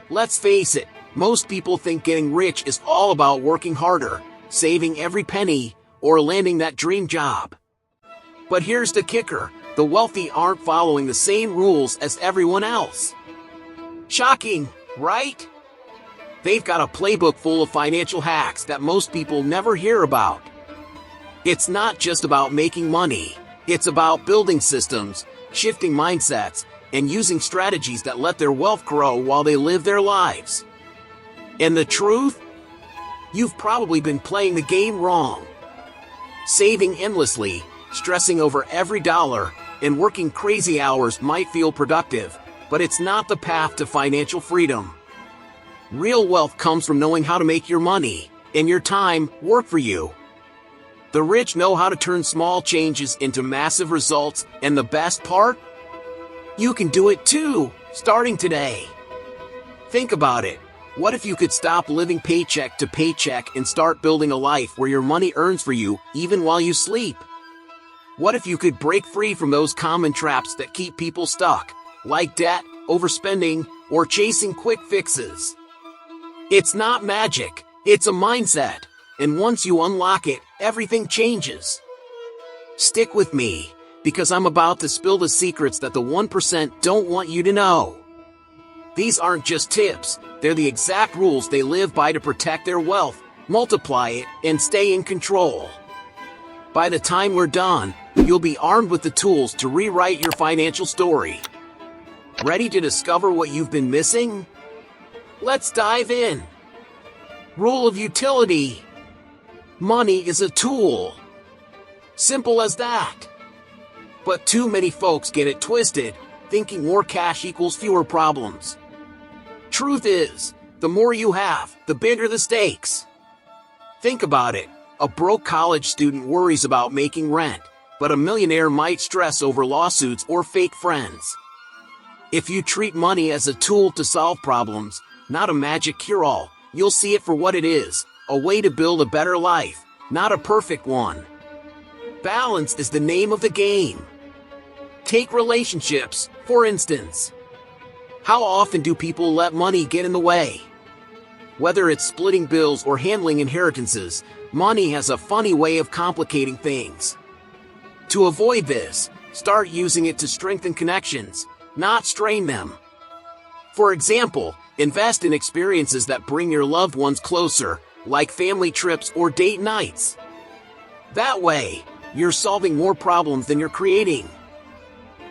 Let's face it, most people think getting rich is all about working harder, saving every penny, or landing that dream job. But here's the kicker: the wealthy aren't following the same rules as everyone else. Shocking, right? They've got a playbook full of financial hacks that most people never hear about. It's not just about making money. It's about building systems, shifting mindsets, and using strategies that let their wealth grow while they live their lives. And the truth? You've probably been playing the game wrong. Saving endlessly, stressing over every dollar, and working crazy hours might feel productive, but it's not the path to financial freedom. Real wealth comes from knowing how to make your money and your time work for you. The rich know how to turn small changes into massive results, and the best part? You can do it too, starting today. Think about it. What if you could stop living paycheck to paycheck and start building a life where your money earns for you even while you sleep? What if you could break free from those common traps that keep people stuck, like debt, overspending, or chasing quick fixes? It's not magic, it's a mindset, and once you unlock it, everything changes. Stick with me, because I'm about to spill the secrets that the 1% don't want you to know. These aren't just tips, they're the exact rules they live by to protect their wealth, multiply it, and stay in control. By the time we're done, you'll be armed with the tools to rewrite your financial story. Ready to discover what you've been missing? Let's dive in. Rule of utility. Money is a tool. Simple as that. But too many folks get it twisted, thinking more cash equals fewer problems. Truth is, the more you have, the bigger the stakes. Think about it. A broke college student worries about making rent, but a millionaire might stress over lawsuits or fake friends. If you treat money as a tool to solve problems, not a magic cure-all, you'll see it for what it is, a way to build a better life, not a perfect one. Balance is the name of the game. Take relationships, for instance. How often do people let money get in the way? Whether it's splitting bills or handling inheritances, money has a funny way of complicating things. To avoid this, start using it to strengthen connections, not strain them. For example, invest in experiences that bring your loved ones closer, like family trips or date nights. That way, you're solving more problems than you're creating.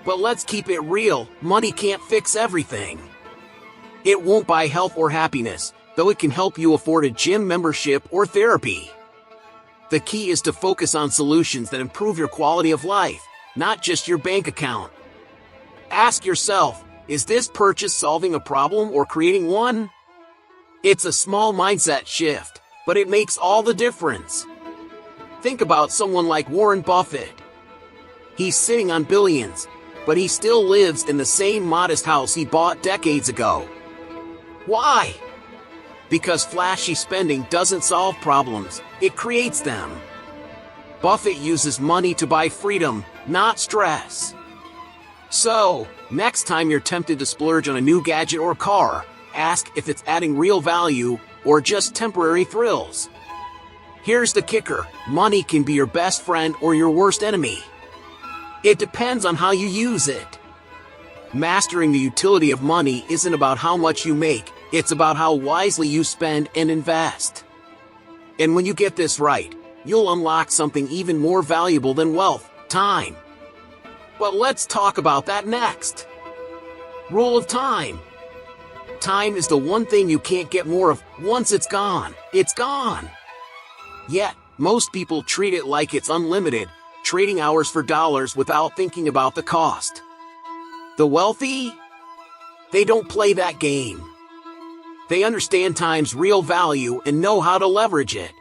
But let's keep it real, money can't fix everything. It won't buy health or happiness, though it can help you afford a gym membership or therapy. The key is to focus on solutions that improve your quality of life, not just your bank account. Ask yourself, is this purchase solving a problem or creating one? It's a small mindset shift, but it makes all the difference. Think about someone like Warren Buffett. He's sitting on billions, but he still lives in the same modest house he bought decades ago. Why? Because flashy spending doesn't solve problems, it creates them. Buffett uses money to buy freedom, not stress. So, next time you're tempted to splurge on a new gadget or car, ask if it's adding real value or just temporary thrills. Here's the kicker: money can be your best friend or your worst enemy. It depends on how you use it. Mastering the utility of money isn't about how much you make, it's about how wisely you spend and invest. And when you get this right, you'll unlock something even more valuable than wealth: time. But let's talk about that next. Rule of time. Time is the one thing you can't get more of. Once it's gone, it's gone. Yet, most people treat it like it's unlimited, trading hours for dollars without thinking about the cost. The wealthy? They don't play that game. They understand time's real value and know how to leverage it.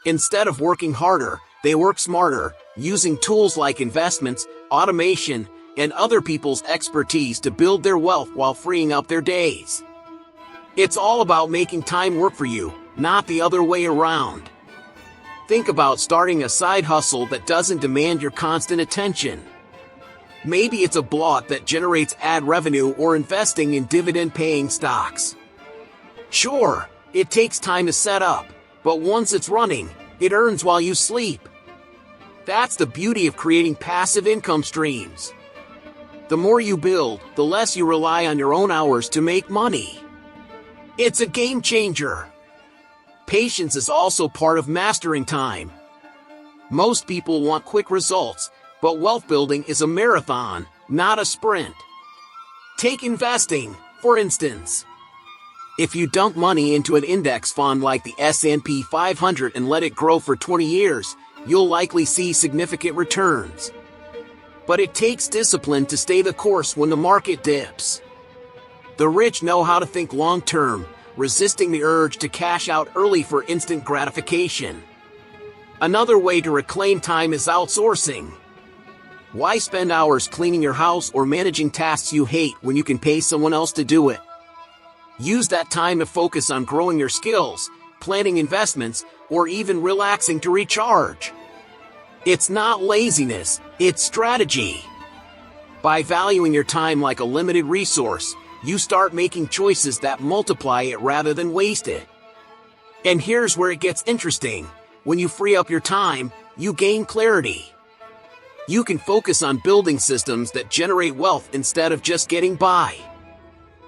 Instead of working harder, they work smarter, using tools like investments, automation, and other people's expertise to build their wealth while freeing up their days. It's all about making time work for you, not the other way around. Think about starting a side hustle that doesn't demand your constant attention. Maybe it's a blog that generates ad revenue or investing in dividend-paying stocks. Sure, it takes time to set up, but once it's running, it earns while you sleep. That's the beauty of creating passive income streams. The more you build, the less you rely on your own hours to make money. It's a game changer. Patience is also part of mastering time. Most people want quick results, but wealth building is a marathon, not a sprint. Take investing, for instance. If you dump money into an index fund like the S&P 500 and let it grow for 20 years, you'll likely see significant returns. But it takes discipline to stay the course when the market dips. The rich know how to think long-term, resisting the urge to cash out early for instant gratification. Another way to reclaim time is outsourcing. Why spend hours cleaning your house or managing tasks you hate when you can pay someone else to do it? Use that time to focus on growing your skills, planning investments, or even relaxing to recharge. It's not laziness, it's strategy. By valuing your time like a limited resource, you start making choices that multiply it rather than waste it. And here's where it gets interesting. When you free up your time, you gain clarity. You can focus on building systems that generate wealth instead of just getting by.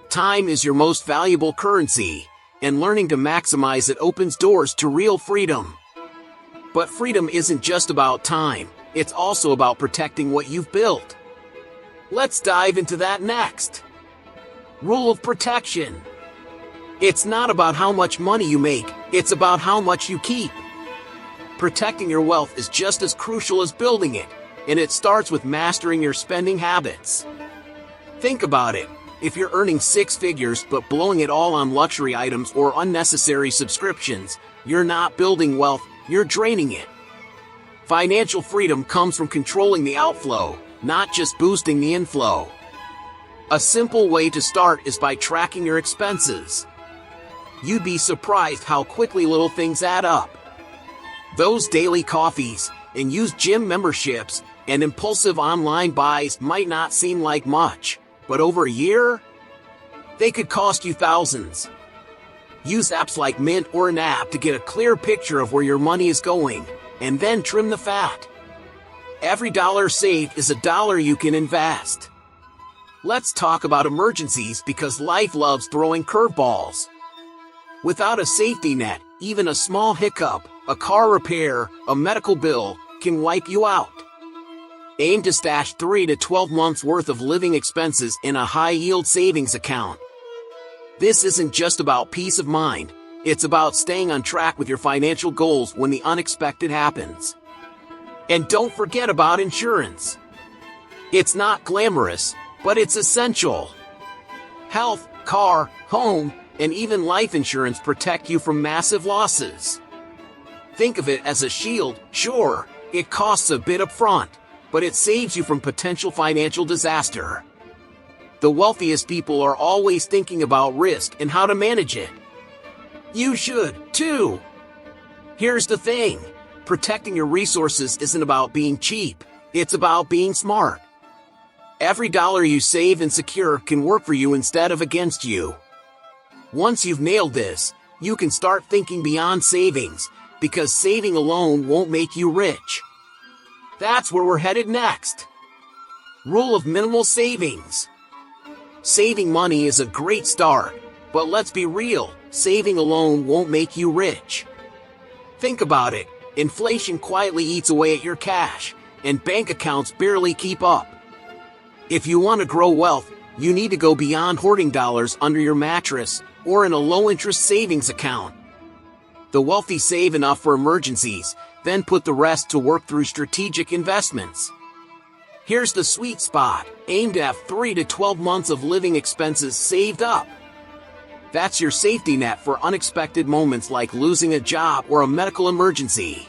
Time is your most valuable currency, and learning to maximize it opens doors to real freedom. But freedom isn't just about time, it's also about protecting what you've built. Let's dive into that next. Rule of protection. It's not about how much money you make, it's about how much you keep. Protecting your wealth is just as crucial as building it, and it starts with mastering your spending habits. Think about it. If you're earning six figures but blowing it all on luxury items or unnecessary subscriptions, you're not building wealth, you're draining it. Financial freedom comes from controlling the outflow, not just boosting the inflow. A simple way to start is by tracking your expenses. You'd be surprised how quickly little things add up. Those daily coffees, and used gym memberships, and impulsive online buys might not seem like much, but over a year, they could cost you thousands. Use apps like Mint or an app to get a clear picture of where your money is going, and then trim the fat. Every dollar saved is a dollar you can invest. Let's talk about emergencies because life loves throwing curveballs. Without a safety net, even a small hiccup, a car repair, a medical bill, can wipe you out. Aim to stash 3 to 12 months worth of living expenses in a high-yield savings account. This isn't just about peace of mind, it's about staying on track with your financial goals when the unexpected happens. And don't forget about insurance. It's not glamorous, but it's essential. Health, car, home, and even life insurance protect you from massive losses. Think of it as a shield. Sure, it costs a bit up front, but it saves you from potential financial disaster. The wealthiest people are always thinking about risk and how to manage it. You should, too. Here's the thing. Protecting your resources isn't about being cheap. It's about being smart. Every dollar you save and secure can work for you instead of against you. Once you've nailed this, you can start thinking beyond savings, because saving alone won't make you rich. That's where we're headed next. Rule of minimal savings. Saving money is a great start, but let's be real, saving alone won't make you rich. Think about it, inflation quietly eats away at your cash, and bank accounts barely keep up. If you want to grow wealth, you need to go beyond hoarding dollars under your mattress or in a low-interest savings account. The wealthy save enough for emergencies, then put the rest to work through strategic investments. Here's the sweet spot. Aim to have 3 to 12 months of living expenses saved up. That's your safety net for unexpected moments like losing a job or a medical emergency.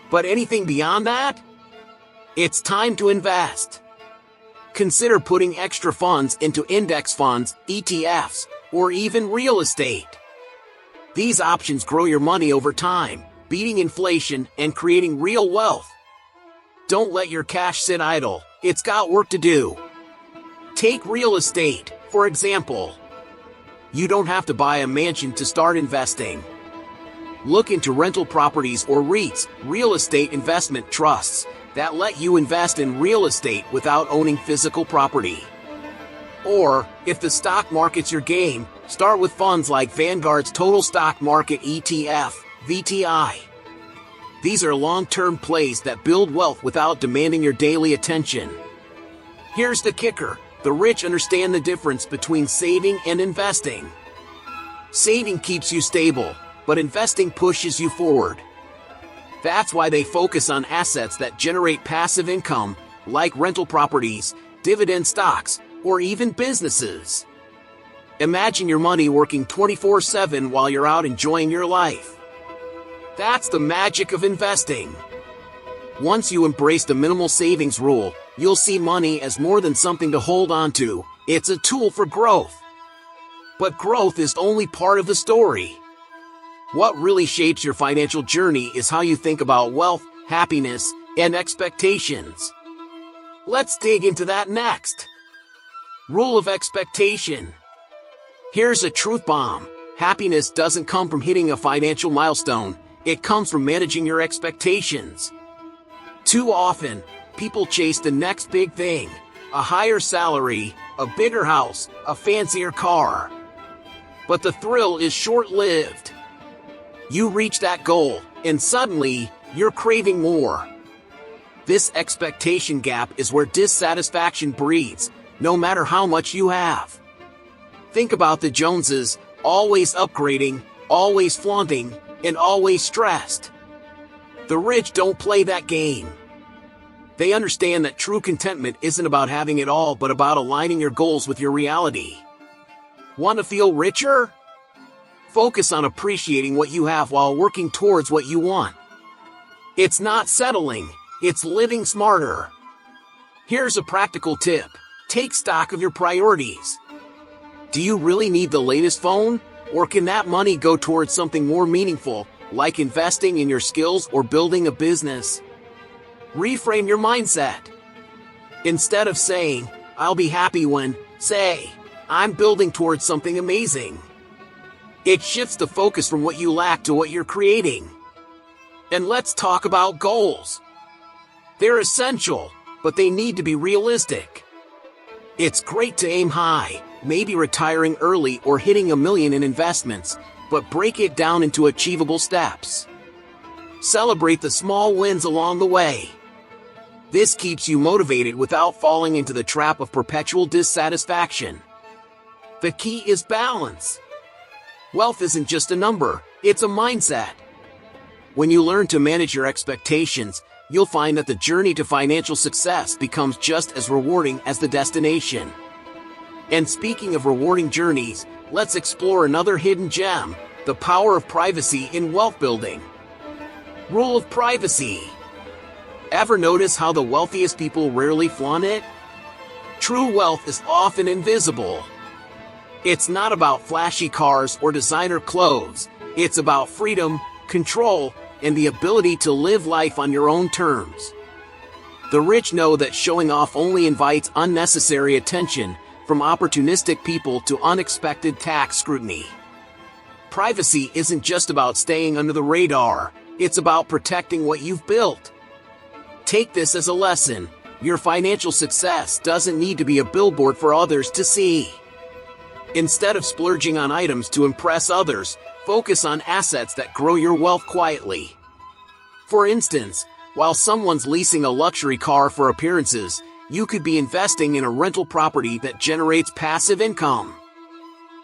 But anything beyond that? It's time to invest. Consider putting extra funds into index funds, ETFs, or even real estate. These options grow your money over time, beating inflation and creating real wealth. Don't let your cash sit idle. it's got work to do. Take real estate, for example. You don't have to buy a mansion to start investing. Look into rental properties or REITs, real estate investment trusts, that let you invest in real estate without owning physical property. Or, if the stock market's your game, start with funds like Vanguard's Total Stock Market ETF, VTI. These are long-term plays that build wealth without demanding your daily attention. Here's the kicker: the rich understand the difference between saving and investing. Saving keeps you stable, but investing pushes you forward. That's why they focus on assets that generate passive income, like rental properties, dividend stocks, or even businesses. Imagine your money working 24/7 while you're out enjoying your life. That's the magic of investing. Once you embrace the minimal savings rule, you'll see money as more than something to hold on to. It's a tool for growth. But growth is only part of the story. What really shapes your financial journey is how you think about wealth, happiness, and expectations. Let's dig into that next. Rule of expectation. Here's a truth bomb. Happiness doesn't come from hitting a financial milestone. It comes from managing your expectations. Too often, people chase the next big thing: a higher salary, a bigger house, a fancier car. But the thrill is short-lived. You reach that goal, and suddenly, you're craving more. This expectation gap is where dissatisfaction breeds, no matter how much you have. Think about the Joneses, always upgrading, always flaunting, and always stressed. The rich don't play that game. They understand that true contentment isn't about having it all, but about aligning your goals with your reality. Want to feel richer? Focus on appreciating what you have while working towards what you want. It's not settling, it's living smarter. Here's a practical tip. Take stock of your priorities. Do you really need the latest phone? Or can that money go towards something more meaningful, like investing in your skills or building a business? Reframe your mindset. Instead of saying, "I'll be happy when," say, "I'm building towards something amazing." It shifts the focus from what you lack to what you're creating. And let's talk about goals. They're essential, but they need to be realistic. It's great to aim high, maybe retiring early or hitting $1 million in investments, but break it down into achievable steps. Celebrate the small wins along the way. This keeps you motivated without falling into the trap of perpetual dissatisfaction. The key is balance. Wealth isn't just a number, it's a mindset. When you learn to manage your expectations, you'll find that the journey to financial success becomes just as rewarding as the destination. And speaking of rewarding journeys, let's explore another hidden gem: the power of privacy in wealth building. Rule of privacy. Ever notice how the wealthiest people rarely flaunt it? True wealth is often invisible. It's not about flashy cars or designer clothes. It's about freedom, control, and the ability to live life on your own terms. The rich know that showing off only invites unnecessary attention, from opportunistic people to unexpected tax scrutiny. Privacy isn't just about staying under the radar, it's about protecting what you've built. Take this as a lesson: your financial success doesn't need to be a billboard for others to see. Instead of splurging on items to impress others, focus on assets that grow your wealth quietly. For instance, while someone's leasing a luxury car for appearances, you could be investing in a rental property that generates passive income.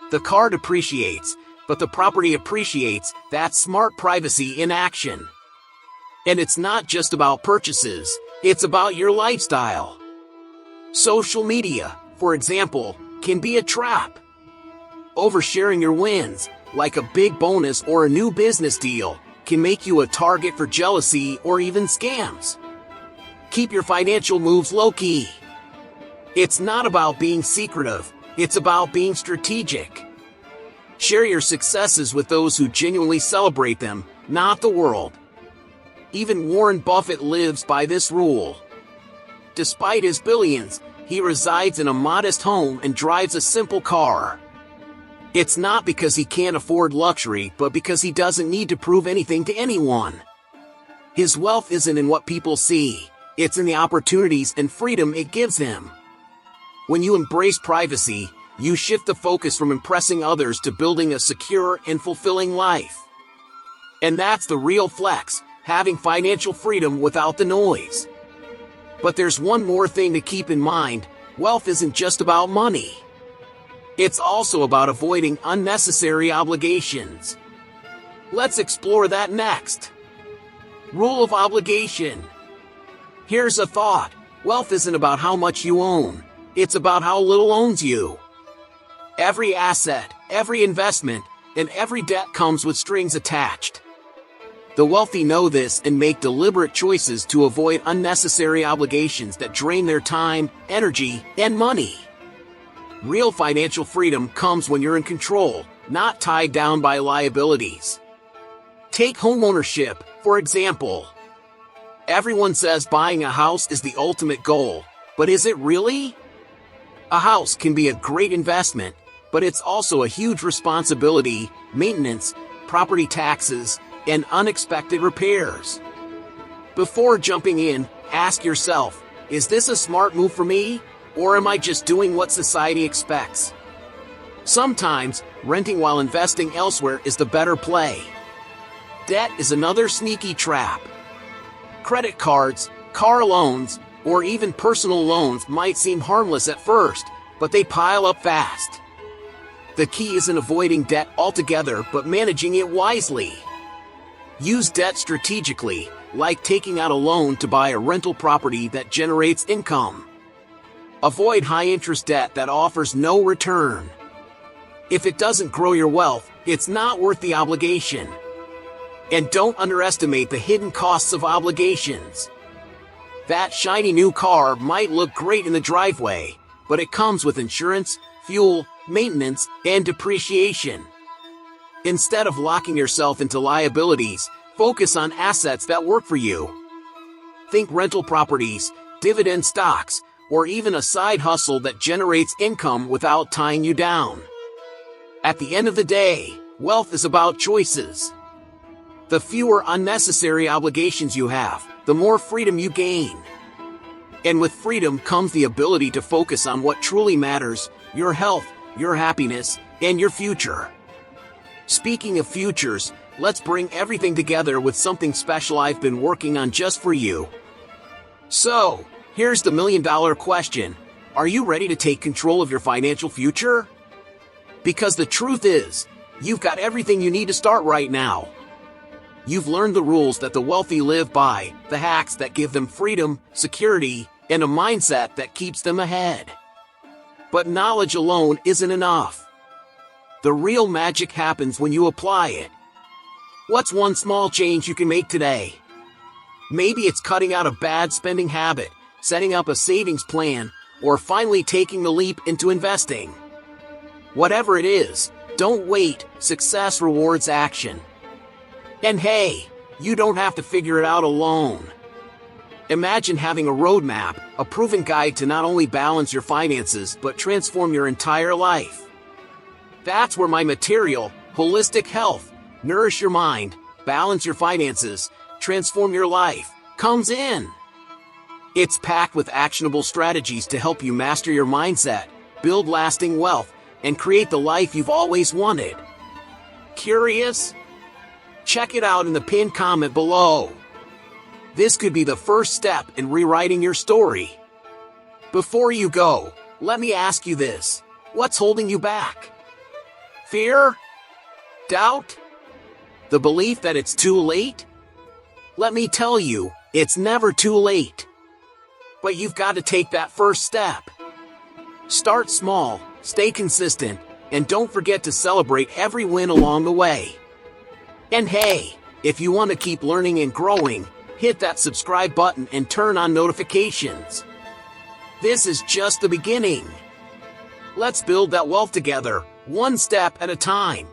The car depreciates, but the property appreciates. That's smart privacy in action. And it's not just about purchases, it's about your lifestyle. Social media, for example, can be a trap. Oversharing your wins, like a big bonus or a new business deal, can make you a target for jealousy or even scams. Keep your financial moves low-key. It's not about being secretive, it's about being strategic. Share your successes with those who genuinely celebrate them, not the world. Even Warren Buffett lives by this rule. despite his billions, he resides in a modest home and drives a simple car. It's not because he can't afford luxury, but because he doesn't need to prove anything to anyone. His wealth isn't in what people see, it's in the opportunities and freedom it gives him. When you embrace privacy, you shift the focus from impressing others to building a secure and fulfilling life. And that's the real flex, having financial freedom without the noise. But there's one more thing to keep in mind: wealth isn't just about money. It's also about avoiding unnecessary obligations. Let's explore that next. Rule of obligation. Here's a thought: wealth isn't about how much you own, it's about how little owns you. Every asset, every investment, and every debt comes with strings attached. The wealthy know this and make deliberate choices to avoid unnecessary obligations that drain their time, energy, and money. Real financial freedom comes when you're in control, not tied down by liabilities. Take homeownership, for example. Everyone says buying a house is the ultimate goal, but is it really? A house can be a great investment, but it's also a huge responsibility: maintenance, property taxes, and unexpected repairs. Before jumping in, ask yourself, is this a smart move for me, or am I just doing what society expects? Sometimes, renting while investing elsewhere is the better play. Debt is another sneaky trap. Credit cards, car loans, or even personal loans might seem harmless at first, but they pile up fast. The key isn't avoiding debt altogether, but managing it wisely. Use debt strategically, like taking out a loan to buy a rental property that generates income. Avoid high-interest debt that offers no return. If it doesn't grow your wealth, it's not worth the obligation. And don't underestimate the hidden costs of obligations. That shiny new car might look great in the driveway, but it comes with insurance, fuel, maintenance, and depreciation. Instead of locking yourself into liabilities, focus on assets that work for you. Think rental properties, dividend stocks, or even a side hustle that generates income without tying you down. At the end of the day, wealth is about choices. The fewer unnecessary obligations you have, the more freedom you gain. And with freedom comes the ability to focus on what truly matters: your health, your happiness, and your future. Speaking of futures, let's bring everything together with something special I've been working on just for you. So, here's the million-dollar question: are you ready to take control of your financial future? Because the truth is, you've got everything you need to start right now. You've learned the rules that the wealthy live by, the hacks that give them freedom, security, and a mindset that keeps them ahead. But knowledge alone isn't enough. The real magic happens when you apply it. What's one small change you can make today? Maybe it's cutting out a bad spending habit, setting up a savings plan, or finally taking the leap into investing. Whatever it is, don't wait. Success rewards action. And hey, you don't have to figure it out alone. Imagine having a roadmap, a proven guide to not only balance your finances but transform your entire life. That's where my material, Holistic Health, Nourish Your Mind, Balance Your Finances, Transform Your Life, comes in. It's packed with actionable strategies to help you master your mindset, build lasting wealth, and create the life you've always wanted. Curious? Check it out in the pinned comment below. This could be the first step in rewriting your story. Before you go, let me ask you this: what's holding you back? Fear? Doubt? The belief that it's too late? Let me tell you, it's never too late. But you've got to take that first step. Start small, stay consistent, and don't forget to celebrate every win along the way. And hey, if you want to keep learning and growing, hit that subscribe button and turn on notifications. This is just the beginning. Let's build that wealth together, one step at a time.